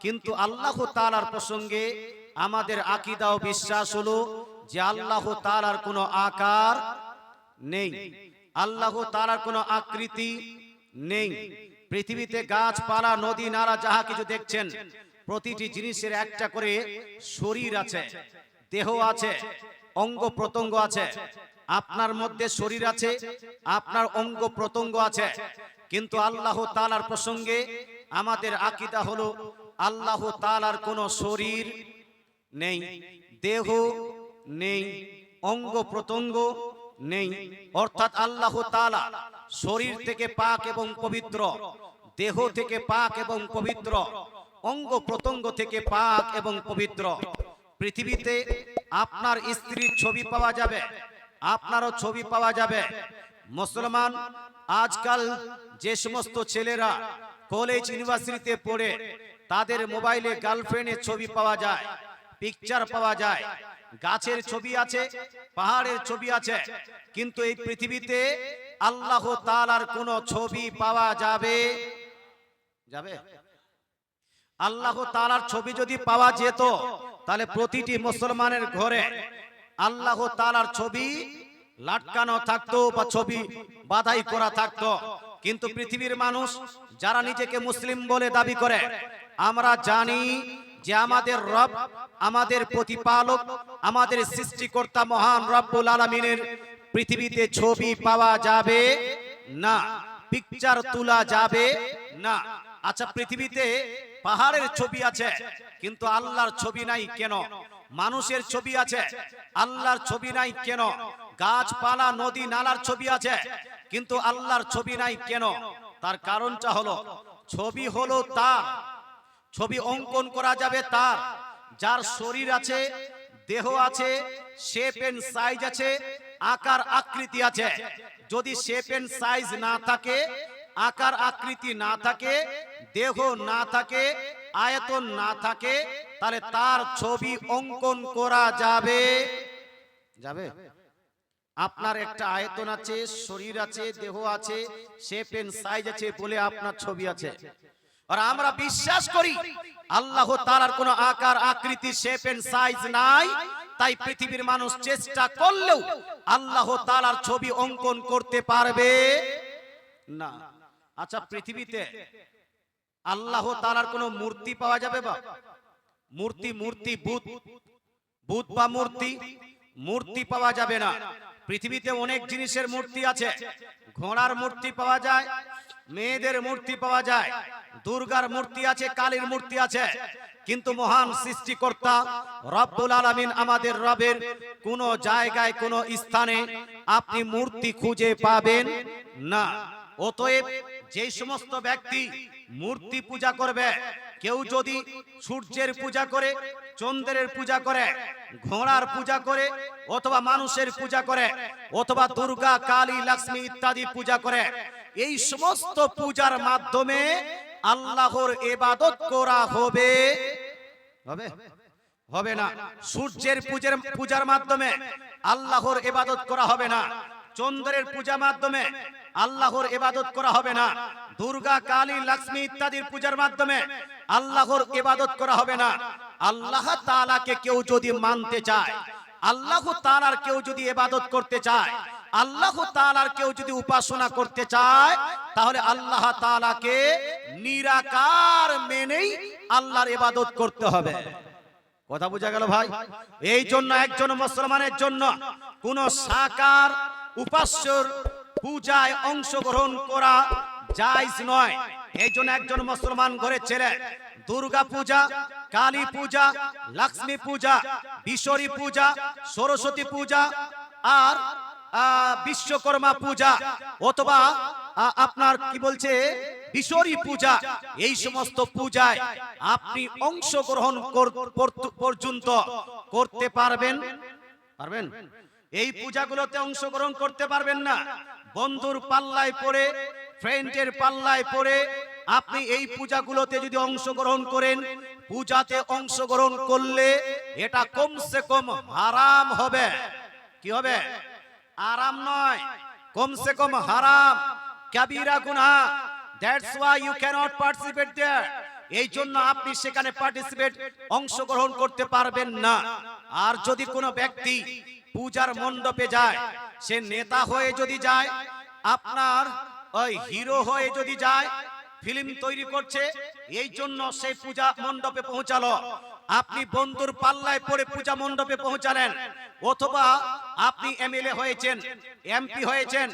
কিন্তু আল্লাহ তাআলার প্রসঙ্গে আমাদের আকীদা ও বিশ্বাস হলো যে আল্লাহ তাআলার কোনো আকার নেই, আল্লাহ তাআলার কোনো আকৃতি নেই। পৃথিবীতে গাছপালা, নদী, নালা যাহা কিছু দেখছেন, প্রতিটি জিনিসের একটা করে শরীর আছে, দেহ আছে, অঙ্গ প্রত্যঙ্গ আছে। আপনার মধ্যে শরীর আছে, আপনার অঙ্গ প্রত্যঙ্গ আছে। কিন্তু আল্লাহ তাআলার প্রসঙ্গে আমাদের আকীদা হলো আল্লাহ তাআলার কোনো শরীর নেই, দেহ নেই, অঙ্গ প্রত্যঙ্গ নেই। অর্থাৎ আল্লাহ তাআলা শরীর থেকে পাক এবং পবিত্র, দেহ থেকে পাক এবং পবিত্র, অঙ্গ প্রত্যঙ্গ থেকে পাক এবং পবিত্র। পৃথিবীতে আপনার স্ত্রীর ছবি পাওয়া যাবে, আপনারও ছবি পাওয়া যাবে। মুসলমান আজকাল যে সমস্ত ছেলেরা কলেজ ইউনিভার্সিটিতে পড়ে তাদের মোবাইলে গার্লফ্রেন্ডের ছবি পাওয়া যায়, পিকচার পাওয়া যায়, গাছের ছবি আছে, পাহাড়ের ছবি আছে। কিন্তু এই পৃথিবীতে আল্লাহ তাআলার কোনো ছবি পাওয়া যাবে? আল্লাহ তাআলার ছবি যদি পাওয়া যেত তাহলে প্রতিটি মুসলমানের ঘরে আল্লাহ তাআলার ছবি লাটকানো থাকতো বা ছবি বাঁধাই করা থাকতো। কিন্তু পৃথিবীর মানুষ যারা নিজেকে মুসলিম বলে দাবি করে, আমরা জানি যে আমাদের রব, আমাদের প্রতিপালক, আমাদের সৃষ্টিকর্তা মহান রব্বুল আলামিনের পৃথিবীতে ছবি পাওয়া যাবে না, পিকচার তোলা যাবে না। আচ্ছা, পৃথিবীতে পাহাড়ের ছবি আছে কিন্তু আল্লাহর ছবি নাই কেন? মানুষের ছবি আছে, আল্লাহর ছবি নাই কেন? গাছপালা, নদী, নালার ছবি আছে কিন্তু আল্লাহর ছবি নাই কেন? তার কারণটা হলো, ছবি হলো তার, ছবি অঙ্কন করা যাবে তার, যার শরীর আছে, দেহ আছে, শেপ এন্ড সাইজ আছে, আকার আকৃতি আছে। যদি শেপ এন্ড সাইজ না থাকে, আকার আকৃতি না থাকে, দেহ না থাকে, আয়তন না থাকে, তাহলে তার ছবি অঙ্কন করা যাবে? আপনার একটা আয়তন আছে, শরীর আছে, দেহ আছে, শেপ এন্ড সাইজ আছে বলে আপনার ছবি আছে। আর আমরা বিশ্বাস করি আল্লাহ তাআলার কোনো আকার আকৃতি, শেপ এন্ড সাইজ নাই, তাই পৃথিবীর মানুষ চেষ্টা করলেও আল্লাহ তাআলার ছবি অঙ্কন করতে পারবে না। আচ্ছা, পৃথিবীতে আল্লাহ তাআলার কোনো মূর্তি পাওয়া যাবে? বা মূর্তি বুত বা মূর্তি পাওয়া যাবে না। পৃথিবীতে অনেক জিনিসের মূর্তি আছে, ঘোড়ার মূর্তি পাওয়া যায়, মেয়েদের মূর্তি পাওয়া যায়, দুর্গার মূর্তি আছে, কালীর মূর্তি আছে। কিন্তু মহান সৃষ্টিকর্তা রব্বুল আলামিন, আমাদের রবের কোন জায়গায়, কোন স্থানে আপনি মূর্তি খুঁজে পাবেন না। অতএব যে সমস্ত ব্যক্তি মূর্তি পূজা করবে, কেউ যদি সূর্যের পূজা করে, চন্দ্রের পূজা করে, ঘোড়ার পূজা করে, অথবা মানুষের পূজা করে, অথবা দুর্গা, কালী, লক্ষ্মী ইত্যাদি পূজা করে, এই সমস্ত পূজার মাধ্যমে আল্লাহর ইবাদত করা হবে না। সূর্যের পূজার মাধ্যমে আল্লাহর ইবাদত করা হবে না, চন্দ্রের পূজার মাধ্যমে আল্লাহর ইবাদত করা হবে না, দুর্গা, কালী, লক্ষ্মী ইত্যাদির পূজার মাধ্যমে আল্লাহর ইবাদত করা হবে না। আল্লাহ তাআলাকে কেউ যদি মানতে চায়, আল্লাহ তাআলার কেউ যদি ইবাদত করতে চায়, আল্লাহ তাআলার কেউ যদি উপাসনা করতে চায়, তাহলে আল্লাহ তাআলাকে নিরাকার মেনেই আল্লাহর ইবাদত করতে হবে। কথা বোঝা গেল ভাই? এই জন্য একজন মুসলমানের জন্য কোন সাকার উপাস্যর পূজায় অংশগ্রহণ করা জায়েজ নয়। এই জন্য একজন মুসলমান ঘরের ছেলে দুর্গা পূজা, কালী পূজা, লক্ষ্মী পূজা, বিশ্বরী পূজা, সরস্বতী পূজা আর বিশ্বকর্মা পূজা, অথবা আপনার কি বলছে বিশ্বরী পূজা, এই সমস্ত পূজায় আপনি অংশগ্রহণ পর্যন্ত করতে পারবেন? এই পূজাগুলোতে অংশগ্রহণ করতে পারবেন না। বন্ধুর পাল্লায় পড়ে, ফ্রেন্ডের পাল্লায় পড়ে আপনি এই পূজাগুলোতে যদি অংশগ্রহণ করেন, পূজাতে অংশগ্রহণ করলে এটা কমসে কম হারাম হবে। কি হবে? আরাম নয়, কমসে কম হারাম, কাবীরা গুনাহ। That's why you cannot participate there. এই জন্য আপনি সেখানে পার্টিসিপেট অংশগ্রহণ করতে পারবেন না। আর যদি কোনো ব্যক্তি পূজার মণ্ডপে যায়, সে নেতা হয়ে যদি যায়, আপনার ওই হিরো হয়ে যদি যায়, ফিল্ম তৈরি করছে, এই জন্য সেই পূজা মণ্ডপে পৌঁছালো, আপনি বন্ধুর পাল্লায় পড়ে পূজা মণ্ডপে পৌঁছালেন, অথবা আপনি এমএলএ হয়েছেন, এমপি হয়েছেন,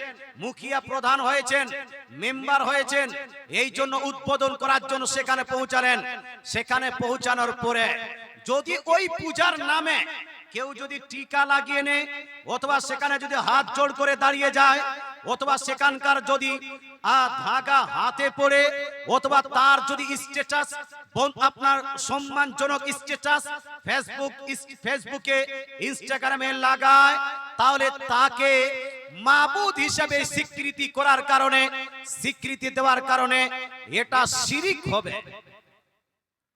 মুখিয়া প্রধান হয়েছেন, মেম্বার হয়েছেন, এই জন্য উদ্বোধন করার জন্য সেখানে পৌঁছালেন। সেখানে পৌঁছানোর পরে যদি ওই পূজার নামে কেউ যদি টিকা লাগিয়ে নেয়, অথবা সেখানে যদি হাত জোড় করে দাঁড়িয়ে যায়, অথবা সেখানকার যদি ধাগা হাতে পড়ে, অথবা তার যদি স্ট্যাটাস আপনার সম্মানজনক স্ট্যাটাস ফেসবুকে ইনস্টাগ্রামে লাগায়, তাহলে তাকে মাবুদ হিসেবে স্বীকৃতি করার কারণে, স্বীকৃতি দেওয়ার কারণে এটা শিরিক হবে।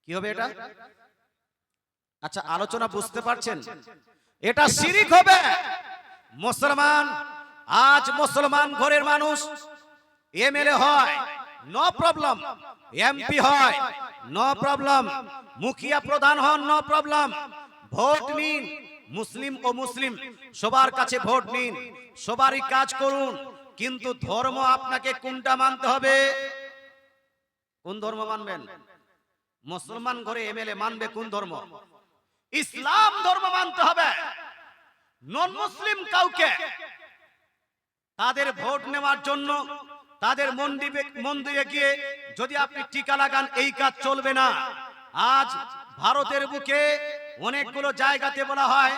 কি হবে এটা? আচ্ছা, আলোচনা বুঝতে পারছেন? এটা শিরিক হবে। মুসলমান, আজ মুসলমান ঘরের মানুষ এমএলএ হয়, নো প্রবলেম, এমপি হয়, নো প্রবলেম, মুখিয়া প্রধান হন, নো প্রবলেম, ভোট নিন, মুসলিম ও মুসলিম সবার কাছে ভোট নিন, সবারই কাজ করুন, কিন্তু ধর্ম আপনাকে কোনটা মানতে হবে? কোন ধর্ম মানবেন? মুসলমান ঘরে এমএলএ মানবে কোন ধর্ম? ইসলাম ধর্ম মানতে হবে। নন মুসলিম কাউকে তাদের ভোট নেওয়ার জন্য তাদের মন্দিরে গিয়ে যদি আপনি টিকা লাগান, এই কাজ চলবে না। আজ ভারতের বুকে অনেকগুলো জায়গাতে বলা হয়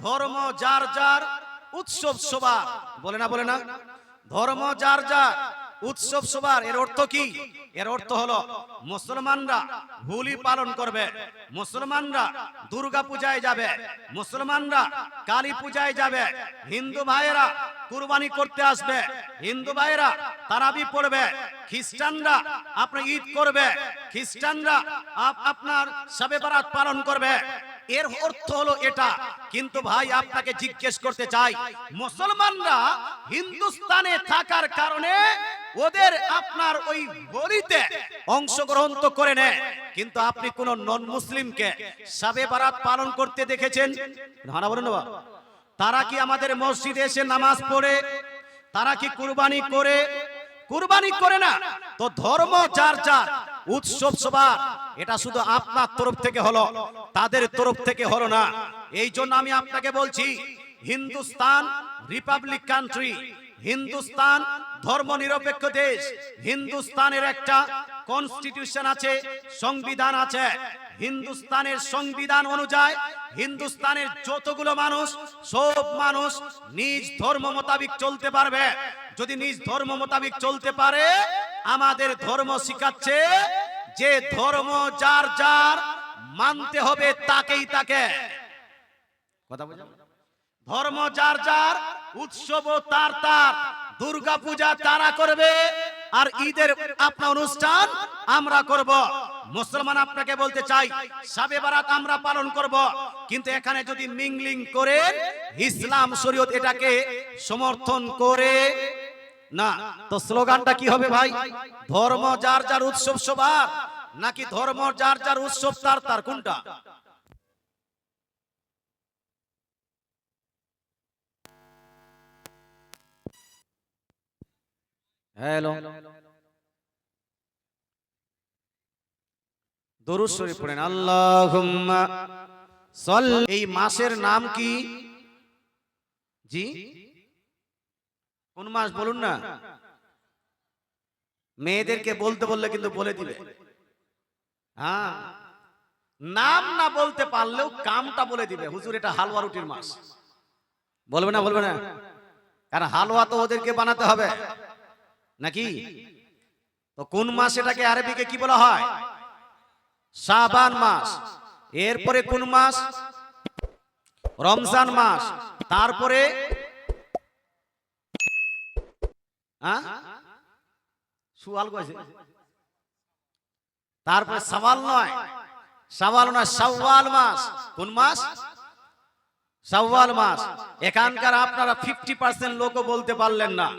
ধর্ম যার যার উৎসব সবার, বলে না ধর্ম যার যার উৎসব সবার। এর অর্থ কি? এর অর্থ হলো মুসলমানরা হোলি পালন করবে, মুসলমানরা দুর্গা পূজায় যাবে, মুসলমানরা কালী পূজায় যাবে, হিন্দু ভাইয়েরা কুরবানি করতে আসবে, হিন্দু ভাইয়েরা তারাবি পড়বে, খ্রিস্টানরা আপনার ঈদ করবে, খ্রিস্টানরা আপনার শবে বরাত পালন করবে। এর অর্থ হলো এটা। কিন্তু ভাই আপনাকে জিজ্ঞেস করতে চাই, মুসলমানরা হিন্দুস্তানে থাকার কারণে ওদের আপনার ওই হোলিতে অংশগ্রহণ তো করে নেয়, কিন্তু আপনি কোন নন মুসলিমকে শবে বরাত পালন করতে দেখেছেন? না, বলেন না। তারা কি আমাদের মসজিদে এসে নামাজ পড়ে? তারা কি কুরবানি করে? কুরবানি করে না। তো ধর্ম যার যার উৎসব সবার, এটা শুধু আপনার তরফ থেকে হলো, তাদের তরফ থেকে হলো না। এই জন্য আমি আপনাকে বলছি, হিন্দুস্তান রিপাবলিক কান্ট্রি, হিন্দুস্তান ধর্ম নিরপেক্ষ দেশ, হিন্দুস্তানের একটা কনস্টিটিউশন আছে, সংবিধান আছে। হিন্দুস্তানের সংবিধান অনুযায়ী হিন্দুস্তানের যতগুলো মানুষ, সব মানুষ নিজ ধর্ম মোতাবিক চলতে পারবে। যদি নিজ ধর্ম মোতাবিক চলতে পারে, আমাদের ধর্ম শিখাচ্ছে যে ধর্ম যার যার মানতে হবে তাকেই তাকে। কথা বুঝা? ধর্ম যার যার, উৎসব তার তার, দুর্গা পূজা তারা করবে, আর ঈদের আপনার অনুষ্ঠান আমরা করব। মুসলমান আপনাকে বলতে চাই, শবে বরাত আমরা পালন করব, কিন্তু এখানে যদি মিংলিং করে, ইসলাম শরীয়ত এটাকে সমর্থন করে না। তো স্লোগানটা কি হবে ভাই? ধর্ম যার যার উৎসব সবার, নাকি ধর্ম যার যার উৎসব তার তার? কোনটা? হ্যালো, দরুদ শরীফ পড়েন। আল্লাহুম্মা সাল্লি। এই মাসের নাম কি? জি, কোন মাস বলুন না। মেয়েদেরকে বলতে বললে কিন্তু বলে দিবে। হ্যাঁ, নাম না বলতে পারলেও কামটা বলে দিবে, হুজুর এটা হালুয়া রুটির মাস। বলবে না? বলবে না, কারণ হালুয়া তো ওদেরকে বানাতে হবে নাকি? তো কোন মাস এটাকে আরবিকে কি বলা হয়? শাবান মাস। এরপরে কোন মাস? রমজান মাস। তারপরে তারপরে শাওয়াল নয়, শাওয়াল মাস। কোন মাস? শাওয়াল মাস। এখানকার আপনারা 50% লোকও বলতে পারলেন না,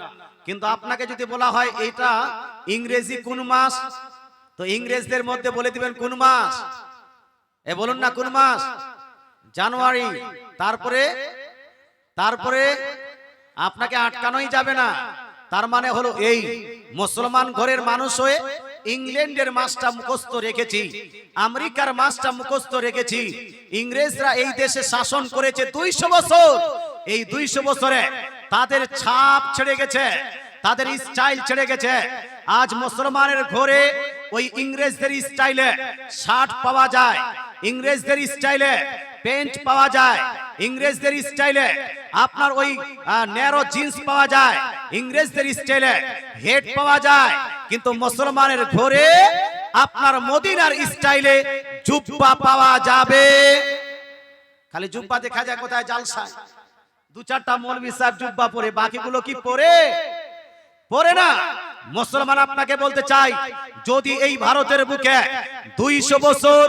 কিন্তু আপনাকে যদি বলা হয় এটা ইংরেজি কোন মাস, তো ইংরেজদের মধ্যে বলে দিবেন কোন মাস? এ বলুন না কোন মাস? জানুয়ারি। তারপরে তারপরে আপনাকে আটকানোই যাবে না। তার মানে হলো এই, মুসলমান ঘরের মানুষ হয়ে ইংল্যান্ডের মাসটা মুখস্থ রেখেছি, আমেরিকার মাসটা মুখস্থ রেখেছি। ইংরেজরা এই দেশে শাসন করেছে 200 বছর। এই 200 বছরে তাদের ছাপ ছেড়ে গেছে, তাদের স্টাইল ছেড়ে গেছে। আজ মুসলমানের ঘরে ওই ইংরেজদের স্টাইলে শার্ট পাওয়া যায়, ইংরেজদের স্টাইলে প্যান্ট পাওয়া যায়, ইংরেজদের স্টাইলে আপনার ওই ন্যারো জিন্স পাওয়া যায়, ইংরেজদের স্টাইলে হেড পাওয়া যায়। কিন্তু মুসলমানের ঘরে আপনার মদিনার স্টাইলে জুব্বা পাওয়া যাবে। খালি জুব্বা দেখা যায় কোথায়? জালসায় 2-4টা মৌলভী সাহেব জুব্বা পরে, বাকিগুলো কি পরে? পরে না। মুসলমান আপনাকে বলতে চাই, যদি এই ভারতের বুকে 200 বছর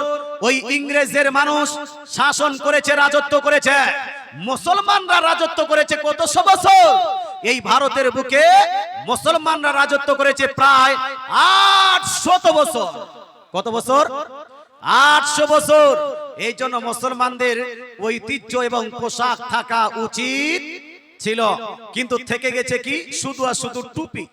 ওই ইংরেজের মানুষ শাসন করেছে, রাজত্ব করেছে, মুসলমানরা রাজত্ব করেছে কতশো বছর? এই ভারতের বুকে মুসলমানরা রাজত্ব করেছে প্রায় 800 বছর। কত বছর? 800 বছর। এই জন্য মুসলমানদের ঐতিহ্য এবং পোশাক থাকা উচিত ছিল, কিন্তু থেকে গেছে কি? শুধু আর শুধু টুপি।